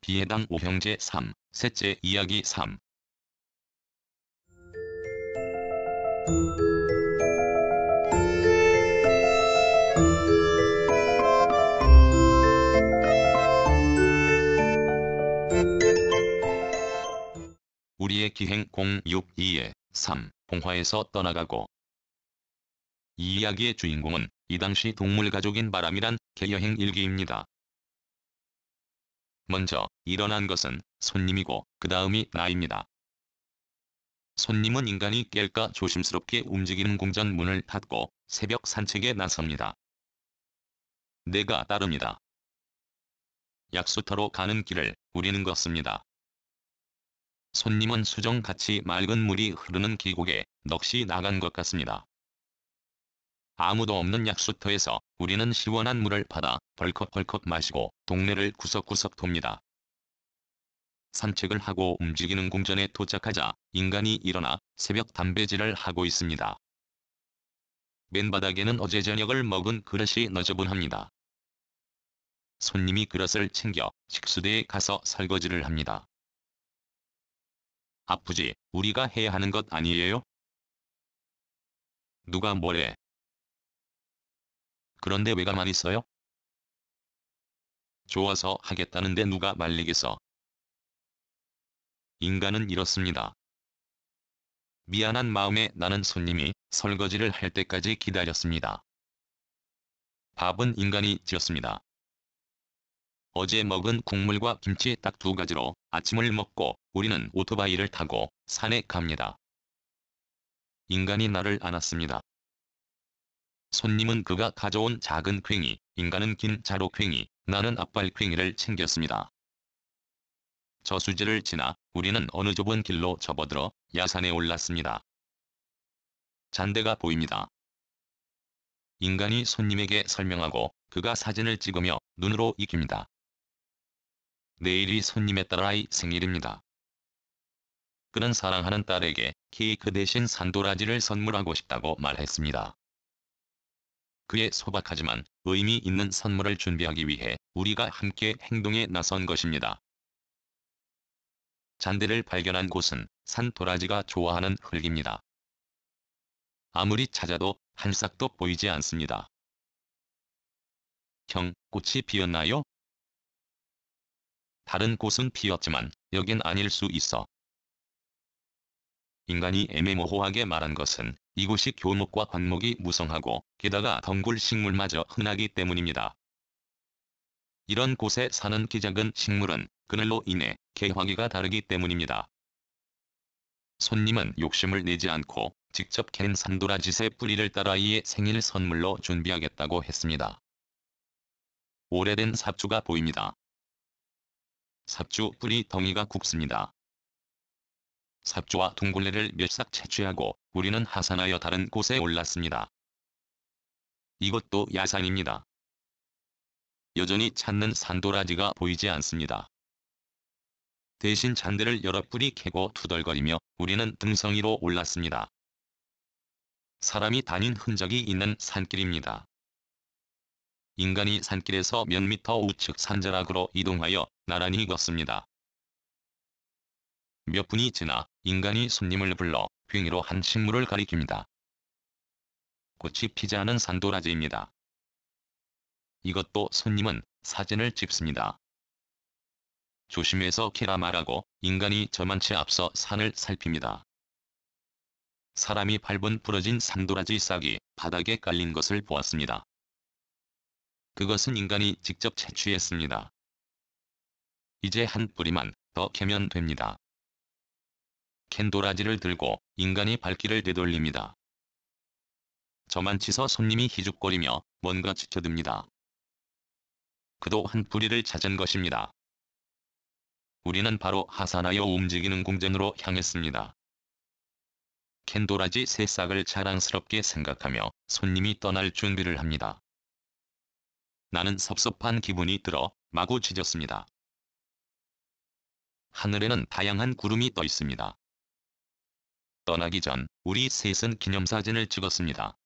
비해당 오형제 3, 셋째 이야기 3. 우리의 기행 062-3, 봉화에서 떠나가고. 이 이야기의 주인공은 이 당시 동물가족인 바람이란 개여행 일기입니다. 먼저 일어난 것은 손님이고 그 다음이 나입니다. 손님은 인간이 깰까 조심스럽게 움직이는 궁전 문을 닫고 새벽 산책에 나섭니다. 내가 따릅니다. 약수터로 가는 길을 우리는 걷습니다. 손님은 수정같이 맑은 물이 흐르는 계곡에 넋이 나간 것 같습니다. 아무도 없는 약수터에서 우리는 시원한 물을 받아 벌컥벌컥 마시고 동네를 구석구석 돕니다. 산책을 하고 움직이는 궁전에 도착하자 인간이 일어나 새벽 담배질을 하고 있습니다. 맨바닥에는 어제 저녁을 먹은 그릇이 너저분합니다. 손님이 그릇을 챙겨 식수대에 가서 설거지를 합니다. 아프지, 우리가 해야 하는 것 아니에요? 누가 뭐래? 그런데 왜 가만히 있어요? 좋아서 하겠다는데 누가 말리겠어? 인간은 이렇습니다. 미안한 마음에 나는 손님이 설거지를 할 때까지 기다렸습니다. 밥은 인간이 지었습니다. 어제 먹은 국물과 김치 딱 2가지로 아침을 먹고 우리는 오토바이를 타고 산에 갑니다. 인간이 나를 안았습니다. 손님은 그가 가져온 작은 괭이, 인간은 긴 자루괭이, 나는 앞발괭이를 챙겼습니다. 저수지를 지나 우리는 어느 좁은 길로 접어들어 야산에 올랐습니다. 잔대가 보입니다. 인간이 손님에게 설명하고 그가 사진을 찍으며 눈으로 익힙니다. 내일이 손님의 딸아이 생일입니다. 그는 사랑하는 딸에게 케이크 대신 산도라지를 선물하고 싶다고 말했습니다. 그의 소박하지만 의미 있는 선물을 준비하기 위해 우리가 함께 행동에 나선 것입니다. 잔대를 발견한 곳은 산도라지가 좋아하는 흙입니다. 아무리 찾아도 한 싹도 보이지 않습니다. 형, 꽃이 피었나요? 다른 곳은 피었지만 여긴 아닐 수 있어. 인간이 애매모호하게 말한 것은 이곳이 교목과 관목이 무성하고 게다가 덩굴 식물마저 흔하기 때문입니다. 이런 곳에 사는 기작은 식물은 그늘로 인해 개화기가 다르기 때문입니다. 손님은 욕심을 내지 않고 직접 캔 산도라지새 뿌리를 딸아이의 생일 선물로 준비하겠다고 했습니다. 오래된 삽주가 보입니다. 삽주 뿌리 덩이가 굵습니다. 삽주와 둥글레를 몇 싹 채취하고 우리는 하산하여 다른 곳에 올랐습니다. 이것도 야산입니다. 여전히 찾는 산도라지가 보이지 않습니다. 대신 잔대를 여러 뿌리 캐고 투덜거리며 우리는 등성이로 올랐습니다. 사람이 다닌 흔적이 있는 산길입니다. 인간이 산길에서 몇 미터 우측 산자락으로 이동하여 나란히 걷습니다. 몇 분이 지나 인간이 손님을 불러 괭이로 한 식물을 가리킵니다. 꽃이 피지 않은 산도라지입니다. 이것도 손님은 사진을 찍습니다. 조심해서 캐라 말하고 인간이 저만치 앞서 산을 살핍니다. 사람이 밟은 부러진 산도라지 싹이 바닥에 깔린 것을 보았습니다. 그것은 인간이 직접 채취했습니다. 이제 한 뿌리만 더 캐면 됩니다. 캔 도라지를 들고 인간이 발길을 되돌립니다. 저만치서 손님이 희죽거리며 뭔가 지켜듭니다. 그도 한 뿌리를 찾은 것입니다. 우리는 바로 하산하여 움직이는 궁전으로 향했습니다. 캔 도라지 새 싹을 자랑스럽게 생각하며 손님이 떠날 준비를 합니다. 나는 섭섭한 기분이 들어 마구 짖었습니다. 하늘에는 다양한 구름이 떠 있습니다. 떠나기 전 우리 셋은 기념사진을 찍었습니다.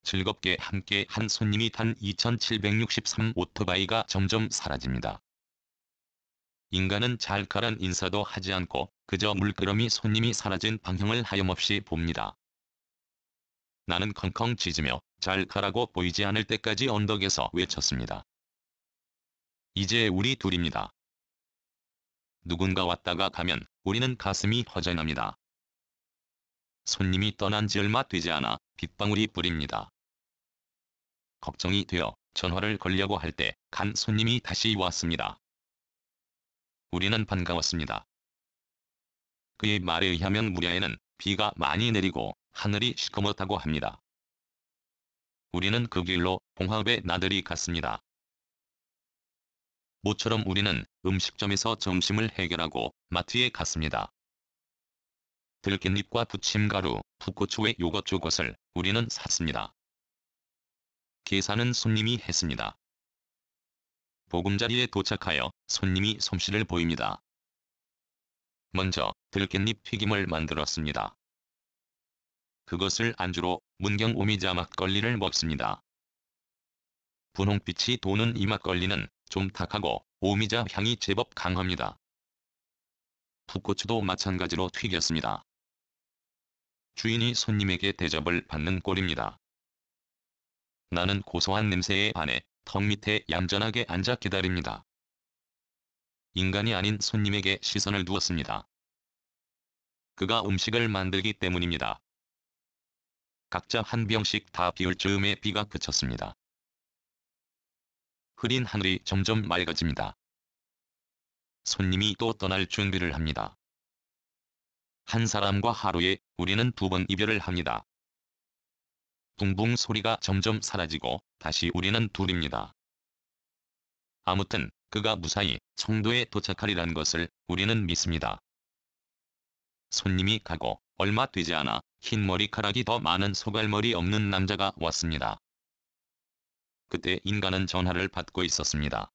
즐겁게 함께 한 손님이 탄 2763 오토바이가 점점 사라집니다. 인간은 잘가란 인사도 하지 않고 그저 물끄러미 손님이 사라진 방향을 하염없이 봅니다. 나는 컹컹 짖으며 잘 가라고 보이지 않을 때까지 언덕에서 외쳤습니다. 이제 우리 둘입니다. 누군가 왔다가 가면 우리는 가슴이 허전합니다. 손님이 떠난 지 얼마 되지 않아 빗방울이 뿌립니다. 걱정이 되어 전화를 걸려고 할 때 간 손님이 다시 왔습니다. 우리는 반가웠습니다. 그의 말에 의하면 무야에는 비가 많이 내리고 하늘이 시커멓다고 합니다. 우리는 그 길로 봉화읍에 나들이 갔습니다. 모처럼 우리는 음식점에서 점심을 해결하고 마트에 갔습니다. 들깻잎과 부침가루, 풋고추의 요것저것을 우리는 샀습니다. 계산은 손님이 했습니다. 보금자리에 도착하여 손님이 솜씨를 보입니다. 먼저 들깻잎 튀김을 만들었습니다. 그것을 안주로 문경 오미자 막걸리를 먹습니다. 분홍빛이 도는 이 막걸리는 좀 탁하고 오미자 향이 제법 강합니다. 풋고추도 마찬가지로 튀겼습니다. 주인이 손님에게 대접을 받는 꼴입니다. 나는 고소한 냄새에 반해 턱 밑에 얌전하게 앉아 기다립니다. 인간이 아닌 손님에게 시선을 두었습니다. 그가 음식을 만들기 때문입니다. 각자 한 병씩 다 비울 즈음에 비가 그쳤습니다. 흐린 하늘이 점점 맑아집니다. 손님이 또 떠날 준비를 합니다. 한 사람과 하루에 우리는 2번 이별을 합니다. 붕붕 소리가 점점 사라지고 다시 우리는 둘입니다. 아무튼 그가 무사히 청도에 도착하리란 것을 우리는 믿습니다. 손님이 가고 얼마 되지 않아 흰 머리카락이 더 많은 소갈머리 없는 남자가 왔습니다. 그때 인간은 전화를 받고 있었습니다.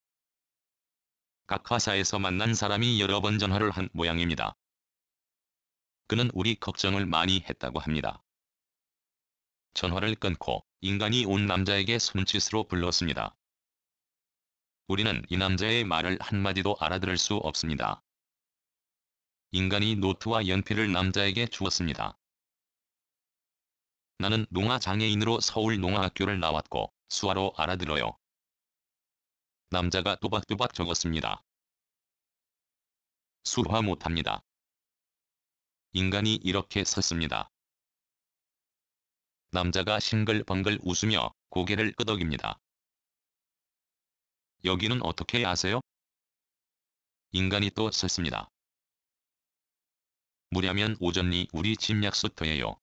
각 화사에서 만난 사람이 여러 번 전화를 한 모양입니다. 그는 우리 걱정을 많이 했다고 합니다. 전화를 끊고 인간이 온 남자에게 손짓으로 불렀습니다. 우리는 이 남자의 말을 한마디도 알아들을 수 없습니다. 인간이 노트와 연필을 남자에게 주었습니다. 나는 농아장애인으로 서울 농아학교를 나왔고 수화로 알아들어요. 남자가 또박또박 적었습니다. 수화 못합니다. 인간이 이렇게 섰습니다. 남자가 싱글벙글 웃으며 고개를 끄덕입니다. 여기는 어떻게 아세요? 인간이 또 섰습니다. 무려면 오전이 우리 집 약속터예요.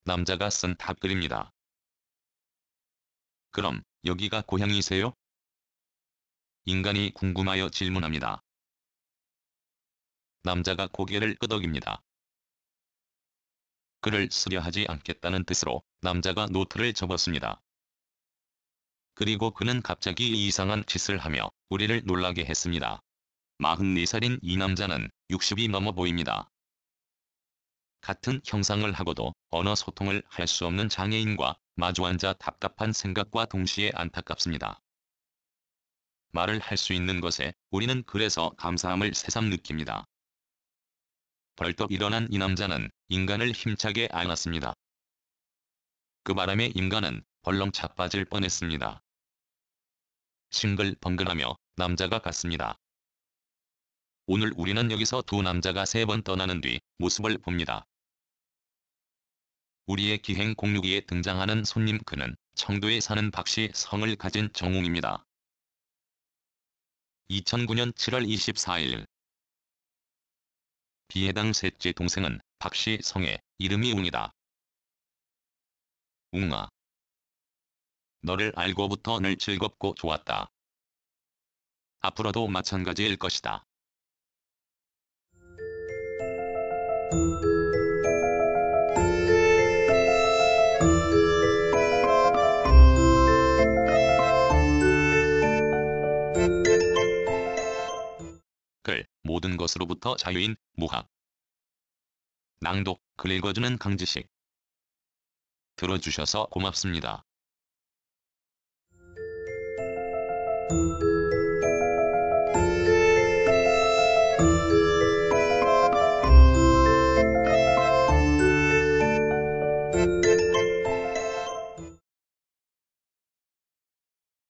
남자가 쓴 답글입니다. 그럼 여기가 고향이세요? 인간이 궁금하여 질문합니다. 남자가 고개를 끄덕입니다. 글을 쓰려 하지 않겠다는 뜻으로 남자가 노트를 접었습니다. 그리고 그는 갑자기 이상한 짓을 하며 우리를 놀라게 했습니다. 44살인 이 남자는 60이 넘어 보입니다. 같은 형상을 하고도 언어 소통을 할 수 없는 장애인과 마주 앉아 답답한 생각과 동시에 안타깝습니다. 말을 할 수 있는 것에 우리는 그래서 감사함을 새삼 느낍니다. 벌떡 일어난 이 남자는 인간을 힘차게 안았습니다. 그 바람에 인간은 벌렁 자빠질 뻔했습니다. 싱글벙글하며 남자가 갔습니다. 오늘 우리는 여기서 두 남자가 3번 떠나는 뒤 모습을 봅니다. 우리의 기행 공유기에 등장하는 손님 그는 청도에 사는 박씨 성을 가진 정웅입니다. 2009년 7월 24일 비해당 셋째 동생은 박씨 성의 이름이 웅이다. 웅아. 너를 알고부터 늘 즐겁고 좋았다. 앞으로도 마찬가지일 것이다. 글 모든 것으로부터 자유인 무학 낭독, 글 읽어주는 강지식. 들어주셔서 고맙습니다.